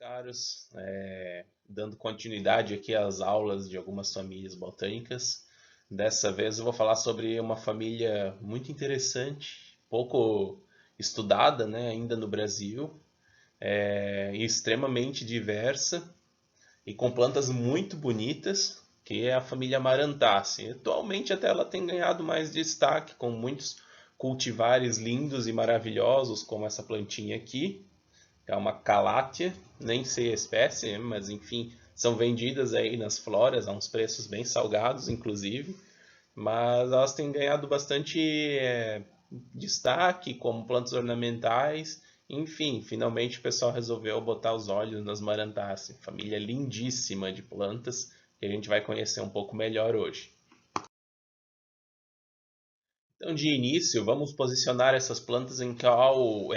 caros. Dando continuidade aqui às aulas de algumas famílias botânicas. Dessa vez eu vou falar sobre uma família muito interessante, pouco estudada, né, ainda no Brasil, e extremamente diversa e com plantas muito bonitas, que é a família Marantaceae. Atualmente até ela tem ganhado mais destaque com muitos cultivares lindos e maravilhosos, como essa plantinha aqui. É uma calátia, nem sei a espécie, mas enfim, são vendidas aí nas floras a uns preços bem salgados, inclusive. Mas elas têm ganhado bastante destaque como plantas ornamentais. Enfim, finalmente o pessoal resolveu botar os olhos nas Marantaceae, família lindíssima de plantas que a gente vai conhecer um pouco melhor hoje. Então, de início, vamos posicionar essas plantas em qual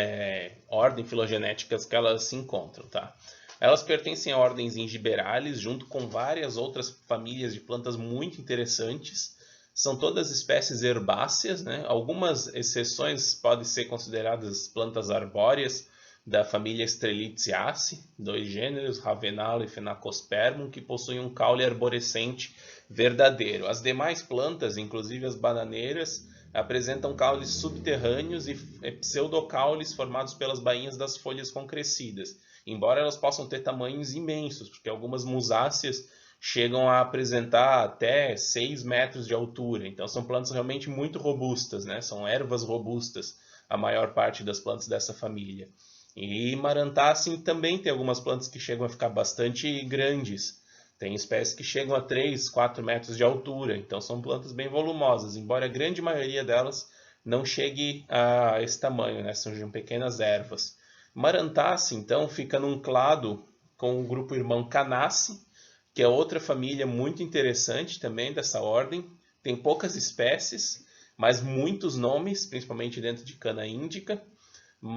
ordem filogenética que elas se encontram, tá? Elas pertencem a ordens Ingiberales, junto com várias outras famílias de plantas muito interessantes. São todas espécies herbáceas, né? Algumas exceções podem ser consideradas plantas arbóreas, da família Strelitziaceae, dois gêneros, Ravenala e Phenacospermum, que possuem um caule arborescente verdadeiro. As demais plantas, inclusive as bananeiras, apresentam caules subterrâneos e pseudocaules formados pelas bainhas das folhas concrescidas, embora elas possam ter tamanhos imensos, porque algumas musáceas chegam a apresentar até 6 metros de altura. Então são plantas realmente muito robustas, né? São ervas robustas, a maior parte das plantas dessa família. E Marantaceae também tem algumas plantas que chegam a ficar bastante grandes. Tem espécies que chegam a 3, 4 metros de altura, então são plantas bem volumosas, embora a grande maioria delas não chegue a esse tamanho, né? São pequenas ervas. Marantaceae, então, fica num clado com o grupo irmão Canaceae, que é outra família muito interessante também dessa ordem. Tem poucas espécies, mas muitos nomes, principalmente dentro de cana índica.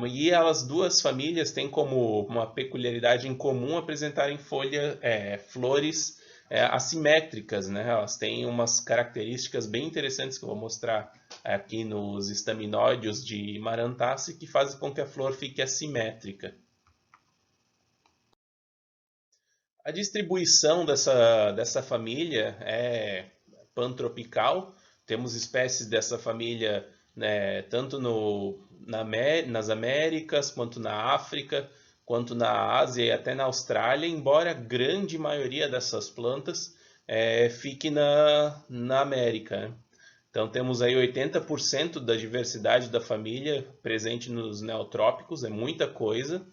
E elas duas famílias têm como uma peculiaridade em comum apresentarem flores assimétricas, né? Elas têm umas características bem interessantes que eu vou mostrar aqui nos estaminóideos de Marantaceae que fazem com que a flor fique assimétrica. A distribuição dessa família é pantropical. Temos espécies dessa família, né, tanto nas Américas, quanto na África, quanto na Ásia e até na Austrália, embora a grande maioria dessas plantas fique na América, né? Então temos aí 80% da diversidade da família presente nos neotrópicos, é muita coisa.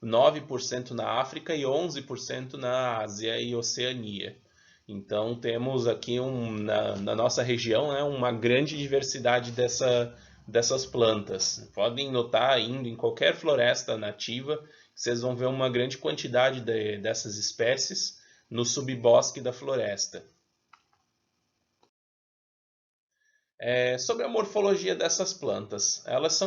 9% na África e 11% na Ásia e Oceania. Então temos aqui na nossa região, né, uma grande diversidade dessas plantas. Podem notar indo em qualquer floresta nativa, vocês vão ver uma grande quantidade dessas espécies no subbosque da floresta. Sobre a morfologia dessas plantas, elas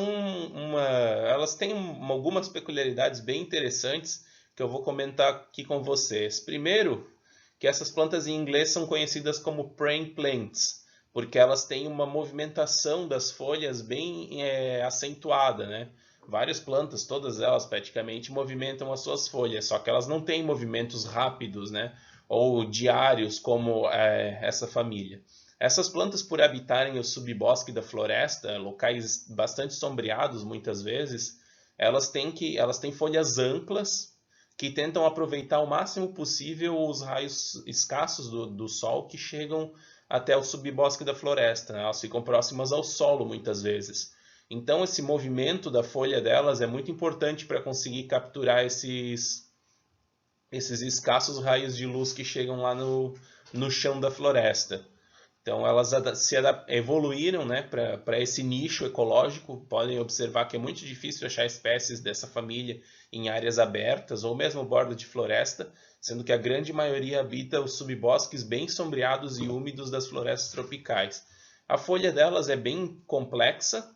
têm algumas peculiaridades bem interessantes que eu vou comentar aqui com vocês. Primeiro, que essas plantas em inglês são conhecidas como praying plants, porque elas têm uma movimentação das folhas bem acentuada, né? Várias plantas, todas elas praticamente, movimentam as suas folhas, só que elas não têm movimentos rápidos, né? Ou diários como essa família. Essas plantas, por habitarem o subbosque da floresta, locais bastante sombreados muitas vezes, elas têm folhas amplas que tentam aproveitar o máximo possível os raios escassos do sol que chegam até o subbosque da floresta, né? Elas ficam próximas ao solo muitas vezes. Então esse movimento da folha delas é muito importante para conseguir capturar esses escassos raios de luz que chegam lá no chão da floresta. Então elas evoluíram, né, para esse nicho ecológico. Podem observar que é muito difícil achar espécies dessa família em áreas abertas ou mesmo borda de floresta, sendo que a grande maioria habita os subbosques bem sombreados e úmidos das florestas tropicais. A folha delas é bem complexa,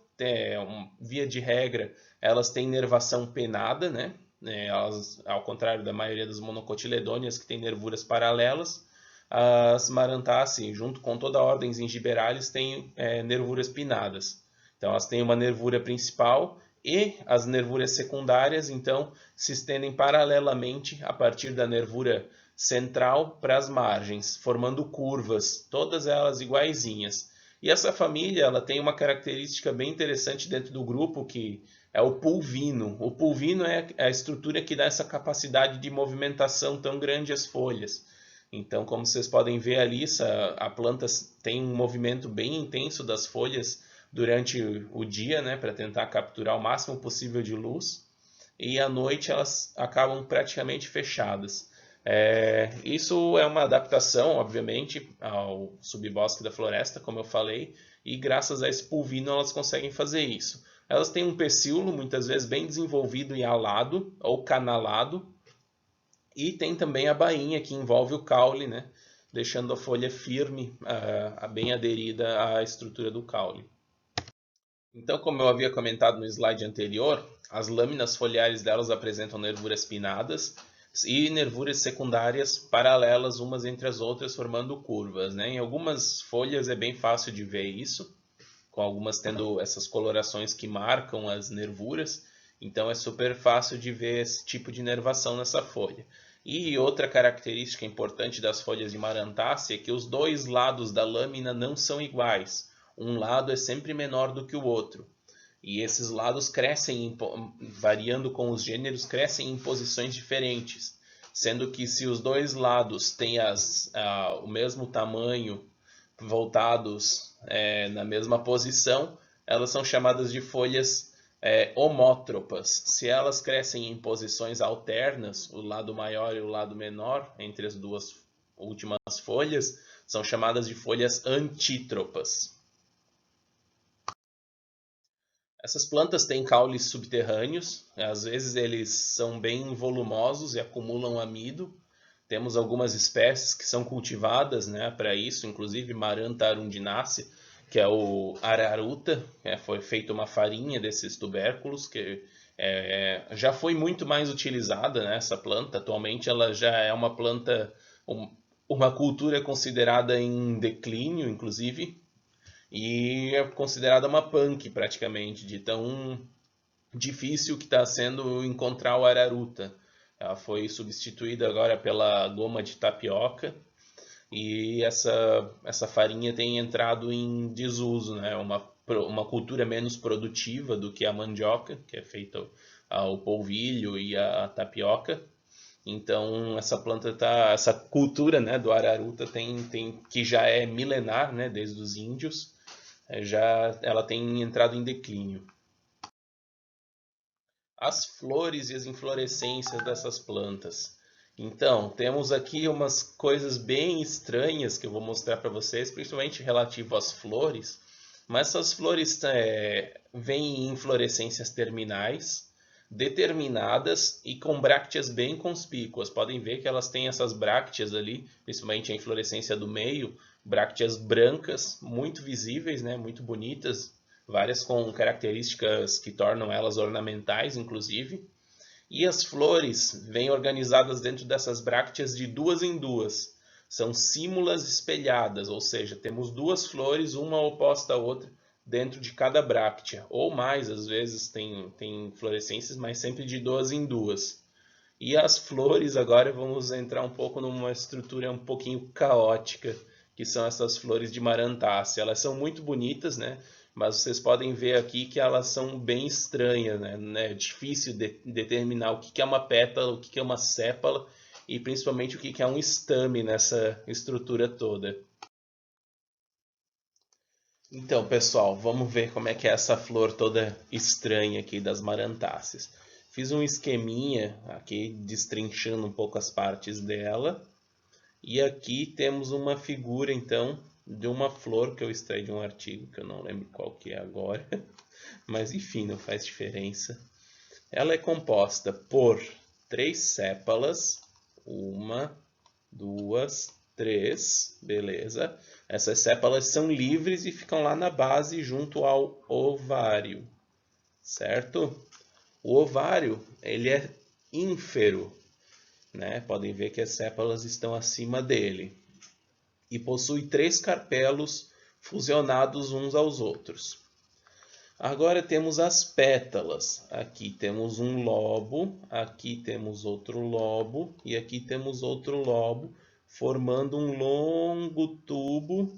via de regra elas têm nervação pennada, né? Elas, ao contrário da maioria das monocotiledôneas que têm nervuras paralelas, as Marantaceae, junto com toda a ordem Zingiberales, têm nervuras pinnadas. Então elas têm uma nervura principal E as nervuras secundárias, então, se estendem paralelamente a partir da nervura central para as margens, formando curvas, todas elas iguaizinhas. E essa família ela tem uma característica bem interessante dentro do grupo, que é o pulvino. O pulvino é a estrutura que dá essa capacidade de movimentação tão grande às folhas. Então, como vocês podem ver ali, a planta tem um movimento bem intenso das folhas durante o dia, né, para tentar capturar o máximo possível de luz, e à noite elas acabam praticamente fechadas. Isso é uma adaptação, obviamente, ao subbosque da floresta, como eu falei, e graças a esse pulvino elas conseguem fazer isso. Elas têm um pecíolo, muitas vezes bem desenvolvido e alado, ou canalado, e tem também a bainha, que envolve o caule, né, deixando a folha firme, bem aderida à estrutura do caule. Então, como eu havia comentado no slide anterior, as lâminas foliares delas apresentam nervuras pinnadas e nervuras secundárias paralelas umas entre as outras, formando curvas, né? Em algumas folhas é bem fácil de ver isso, com algumas tendo essas colorações que marcam as nervuras, então é super fácil de ver esse tipo de nervação nessa folha. E outra característica importante das folhas de Marantácea é que os dois lados da lâmina não são iguais. Um lado é sempre menor do que o outro. E esses lados crescem, variando com os gêneros, crescem em posições diferentes. Sendo que se os dois lados têm o mesmo tamanho, voltados na mesma posição, elas são chamadas de folhas homótropas. Se elas crescem em posições alternas, o lado maior e o lado menor, entre as duas últimas folhas, são chamadas de folhas antítropas. Essas plantas têm caules subterrâneos, às vezes eles são bem volumosos e acumulam amido. Temos algumas espécies que são cultivadas, né, para isso, inclusive Maranta arundinaceae, que é o araruta, foi feita uma farinha desses tubérculos, que já foi muito mais utilizada, né, essa planta. Atualmente ela já é uma planta, uma cultura considerada em declínio, inclusive, e é considerada uma punk praticamente, de tão difícil que está sendo encontrar o araruta. Ela foi substituída agora pela goma de tapioca e essa farinha tem entrado em desuso, né? Uma cultura menos produtiva do que a mandioca, que é feita o polvilho e a tapioca. Então essa cultura, né, do araruta que já é milenar, né, desde os índios, ela tem entrado em declínio. As flores e as inflorescências dessas plantas. Então, temos aqui umas coisas bem estranhas que eu vou mostrar para vocês, principalmente relativo às flores. Mas essas flores vêm em inflorescências terminais, determinadas e com brácteas bem conspícuas. Podem ver que elas têm essas brácteas ali, principalmente a inflorescência do meio, brácteas brancas, muito visíveis, né, muito bonitas, várias com características que tornam elas ornamentais, inclusive. E as flores vêm organizadas dentro dessas brácteas de duas em duas. São símulas espelhadas, ou seja, temos duas flores, uma oposta à outra, dentro de cada bráctea. Ou mais, às vezes tem inflorescências, mas sempre de duas em duas. E as flores, agora vamos entrar um pouco numa estrutura um pouquinho caótica, que são essas flores de Marantácea. Elas são muito bonitas, né? Mas vocês podem ver aqui que elas são bem estranhas, né? É difícil determinar o que é uma pétala, o que é uma sépala e principalmente o que é um estame nessa estrutura toda. Então, pessoal, vamos ver como é que é essa flor toda estranha aqui das Marantáceas. Fiz um esqueminha aqui, destrinchando um pouco as partes dela. E aqui temos uma figura, então, de uma flor que eu extraí de um artigo, que eu não lembro qual que é agora. Mas, enfim, não faz diferença. Ela é composta por 3 sépalas. 1, 2, 3. Beleza. Essas sépalas são livres e ficam lá na base junto ao ovário. Certo? O ovário, ele é ínfero, né? Podem ver que as sépalas estão acima dele. E possui 3 carpelos fusionados uns aos outros. Agora temos as pétalas. Aqui temos um lobo, aqui temos outro lobo e aqui temos outro lobo, formando um longo tubo.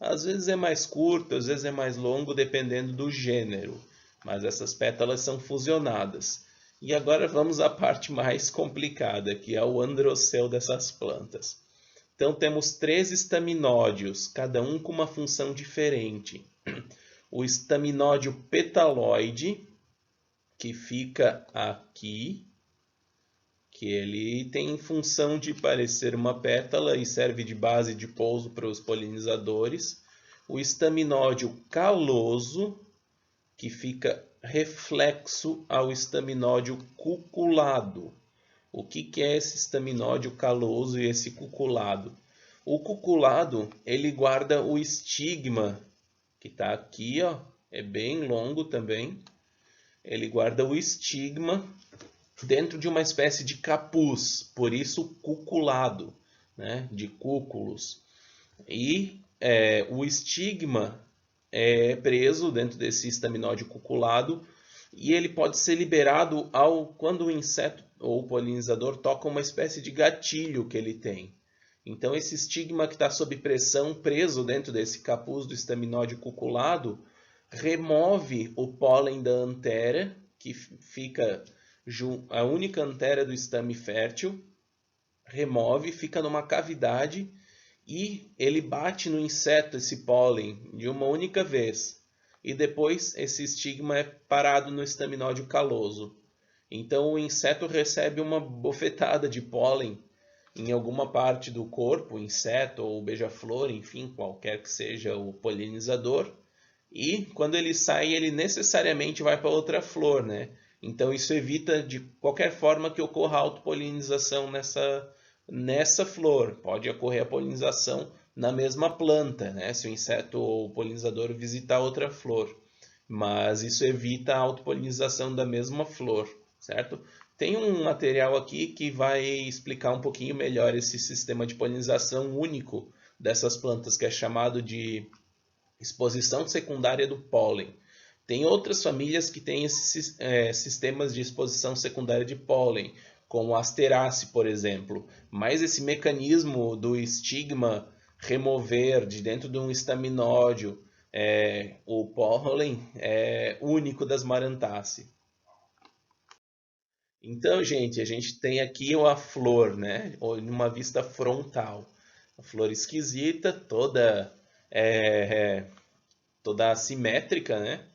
Às vezes é mais curto, às vezes é mais longo, dependendo do gênero. Mas essas pétalas são fusionadas. E agora vamos à parte mais complicada, que é o androceu dessas plantas. Então temos 3 estaminódios, cada um com uma função diferente. O estaminódio petaloide, que fica aqui, que ele tem função de parecer uma pétala e serve de base de pouso para os polinizadores. O estaminódio caloso, que fica reflexo ao estaminódio cuculado. O que é esse estaminódio caloso e esse cuculado? O cuculado, ele guarda o estigma, que está aqui, ó, é bem longo também. Ele guarda o estigma dentro de uma espécie de capuz, por isso cuculado, né, de cúculos. E o estigma é preso dentro desse estaminódio cuculado e ele pode ser liberado quando o inseto ou o polinizador toca uma espécie de gatilho que ele tem. Então esse estigma que está sob pressão, preso dentro desse capuz do estaminódio cuculado, remove o pólen da antera, que fica a única antera do estame fértil, remove, fica numa cavidade e ele bate no inseto esse pólen de uma única vez. E depois esse estigma é parado no estaminódio caloso. Então o inseto recebe uma bofetada de pólen em alguma parte do corpo, inseto ou beija-flor, enfim, qualquer que seja o polinizador. E quando ele sai, ele necessariamente vai para outra flor, né? Então isso evita de qualquer forma que ocorra autopolinização nessa flor. Pode ocorrer a polinização na mesma planta, né? Se o inseto ou o polinizador visitar outra flor. Mas isso evita a autopolinização da mesma flor, certo? Tem um material aqui que vai explicar um pouquinho melhor esse sistema de polinização único dessas plantas, que é chamado de exposição secundária do pólen. Tem outras famílias que têm esses sistemas de exposição secundária de pólen, como a Asteraceae, por exemplo. Mas esse mecanismo do estigma remover de dentro de um estaminódio o pólen é único das Marantaceae. Então, gente, a gente tem aqui a flor, né? Numa vista frontal. A flor esquisita, toda assimétrica, né?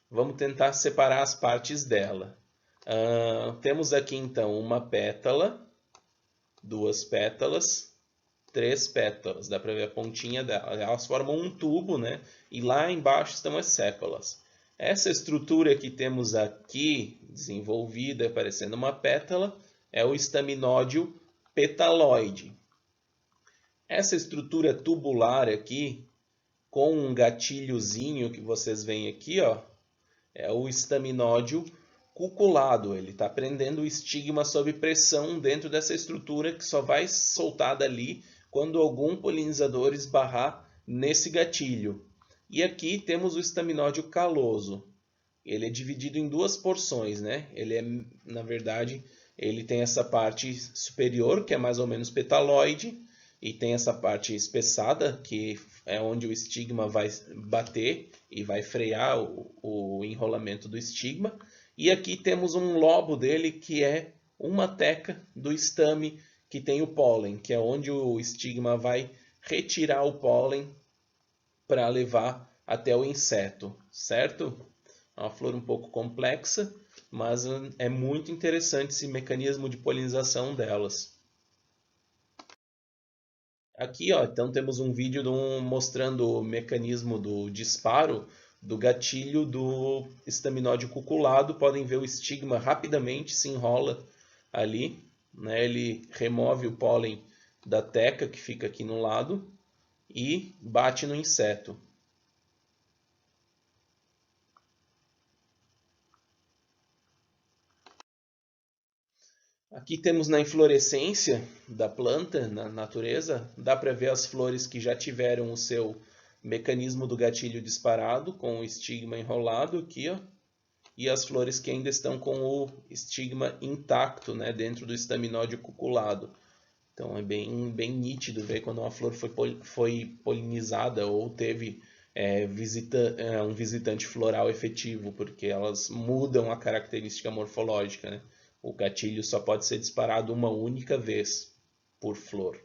Vamos tentar separar as partes dela. Temos aqui, então, uma pétala, 2 pétalas, 3 pétalas. Dá para ver a pontinha dela. Elas formam um tubo, né? E lá embaixo estão as sépalas. Essa estrutura que temos aqui, desenvolvida, parecendo uma pétala, é o estaminódio petaloide. Essa estrutura tubular aqui, com um gatilhozinho que vocês veem aqui, ó, é o estaminódio cuculado. Ele está prendendo o estigma sob pressão dentro dessa estrutura que só vai soltar dali quando algum polinizador esbarrar nesse gatilho. E aqui temos o estaminódio caloso. Ele é dividido em 2 porções, né? Na verdade, ele tem essa parte superior, que é mais ou menos petaloide, e tem essa parte espessada, que é onde o estigma vai bater e vai frear o enrolamento do estigma. E aqui temos um lobo dele, que é uma teca do estame que tem o pólen, que é onde o estigma vai retirar o pólen para levar até o inseto, certo? É uma flor um pouco complexa, mas é muito interessante esse mecanismo de polinização delas. Aqui, ó, então temos um vídeo mostrando o mecanismo do disparo do gatilho do estaminódio cuculado. Podem ver o estigma rapidamente se enrola ali, né? Ele remove o pólen da teca que fica aqui no lado e bate no inseto. Aqui temos na inflorescência da planta, na natureza, dá para ver as flores que já tiveram o seu Mecanismo do gatilho disparado, com o estigma enrolado aqui, ó, e as flores que ainda estão com o estigma intacto, né, dentro do estaminódio cuculado. Então é bem nítido ver quando uma flor foi polinizada ou teve um visitante floral efetivo, porque elas mudam a característica morfológica, né? O gatilho só pode ser disparado uma única vez por flor.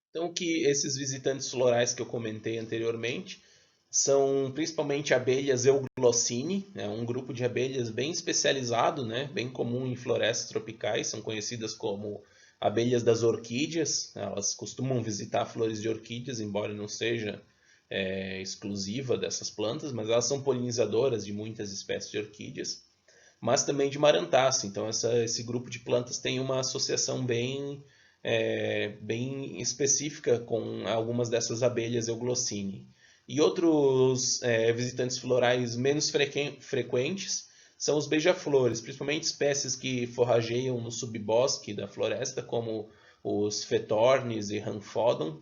Então, que esses visitantes florais que eu comentei anteriormente são principalmente abelhas Euglossini, um grupo de abelhas bem especializado, né, bem comum em florestas tropicais, são conhecidas como abelhas das orquídeas. Elas costumam visitar flores de orquídeas, embora não seja exclusiva dessas plantas, mas elas são polinizadoras de muitas espécies de orquídeas, mas também de marantácea. Então esse grupo de plantas tem uma associação bem específica com algumas dessas abelhas Euglossini. E outros visitantes florais menos frequentes são os beija-flores, principalmente espécies que forrageiam no subbosque da floresta, como os Fetornis e Rhanfodon,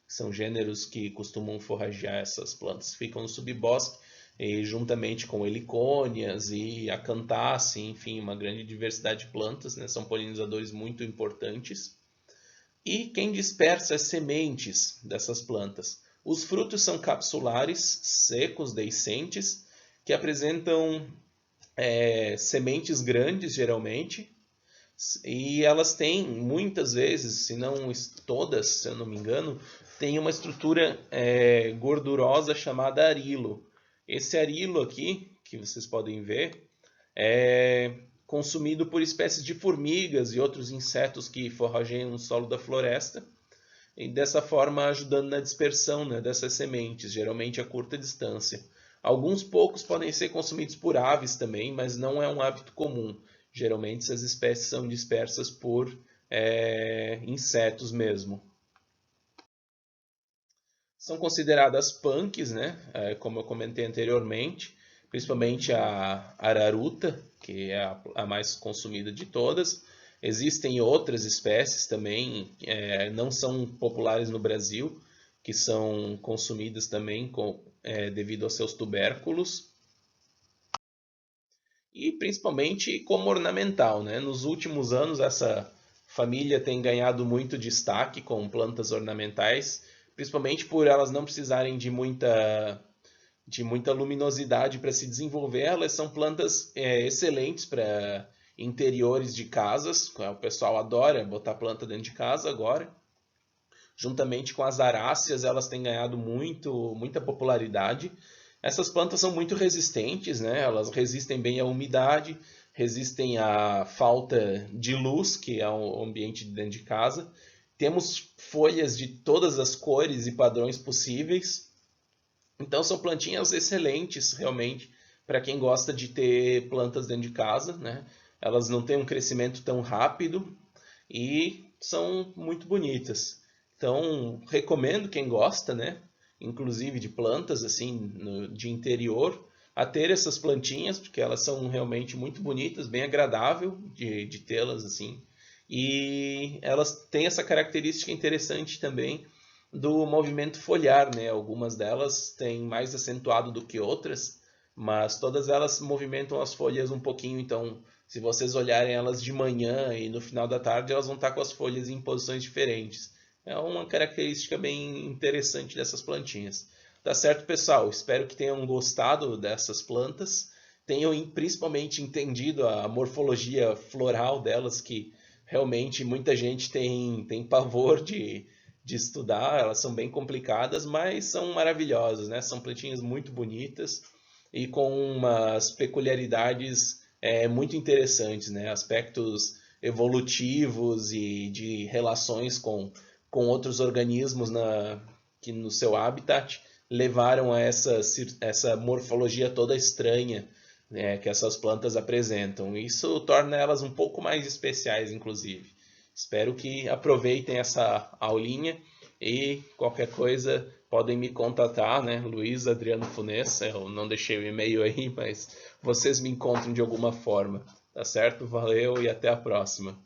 que são gêneros que costumam forragear essas plantas, ficam no subbosque, e juntamente com helicônias e acanthaceae, enfim, uma grande diversidade de plantas, né? São polinizadores muito importantes. E quem dispersa as sementes dessas plantas? Os frutos são capsulares, secos, deiscentes, que apresentam sementes grandes, geralmente, e elas têm, muitas vezes, se não todas, se eu não me engano, têm uma estrutura gordurosa chamada arilo. Esse arilo aqui, que vocês podem ver, é consumido por espécies de formigas e outros insetos que forrageiam no solo da floresta, e dessa forma ajudando na dispersão, né, dessas sementes, geralmente a curta distância. Alguns poucos podem ser consumidos por aves também, mas não é um hábito comum. Geralmente essas espécies são dispersas por insetos mesmo. São consideradas punks, né, como eu comentei anteriormente, principalmente a araruta, que é a mais consumida de todas. Existem outras espécies também, não são populares no Brasil, que são consumidas também devido aos seus tubérculos. E principalmente como ornamental, né? Nos últimos anos essa família tem ganhado muito destaque com plantas ornamentais, principalmente por elas não precisarem de muita luminosidade para se desenvolver. Elas são plantas excelentes para interiores de casas. O pessoal adora botar planta dentro de casa agora. Juntamente com as aráceas, elas têm ganhado muita popularidade. Essas plantas são muito resistentes, né? Elas resistem bem à umidade, resistem à falta de luz, que é o ambiente de dentro de casa. Temos folhas de todas as cores e padrões possíveis. Então são plantinhas excelentes, realmente, para quem gosta de ter plantas dentro de casa, né? Elas não têm um crescimento tão rápido e são muito bonitas. Então, recomendo quem gosta, né? Inclusive de plantas assim de interior, a ter essas plantinhas, porque elas são realmente muito bonitas, bem agradável de tê-las assim. E elas têm essa característica interessante também do movimento foliar, né? Algumas delas têm mais acentuado do que outras, mas todas elas movimentam as folhas um pouquinho. Então, se vocês olharem elas de manhã e no final da tarde, elas vão estar com as folhas em posições diferentes. É uma característica bem interessante dessas plantinhas. Tá certo, pessoal? Espero que tenham gostado dessas plantas, tenham principalmente entendido a morfologia floral delas, que realmente muita gente tem pavor de estudar. Elas são bem complicadas, mas são maravilhosas, né? São plantinhas muito bonitas e com umas peculiaridades muito interessantes, né? Aspectos evolutivos e de relações com outros organismos que no seu habitat levaram a essa morfologia toda estranha, né, que essas plantas apresentam. Isso torna elas um pouco mais especiais, inclusive. Espero que aproveitem essa aulinha e qualquer coisa podem me contatar, né? Luiz Adriano Funes, eu não deixei o e-mail aí, mas vocês me encontram de alguma forma. Tá certo? Valeu e até a próxima.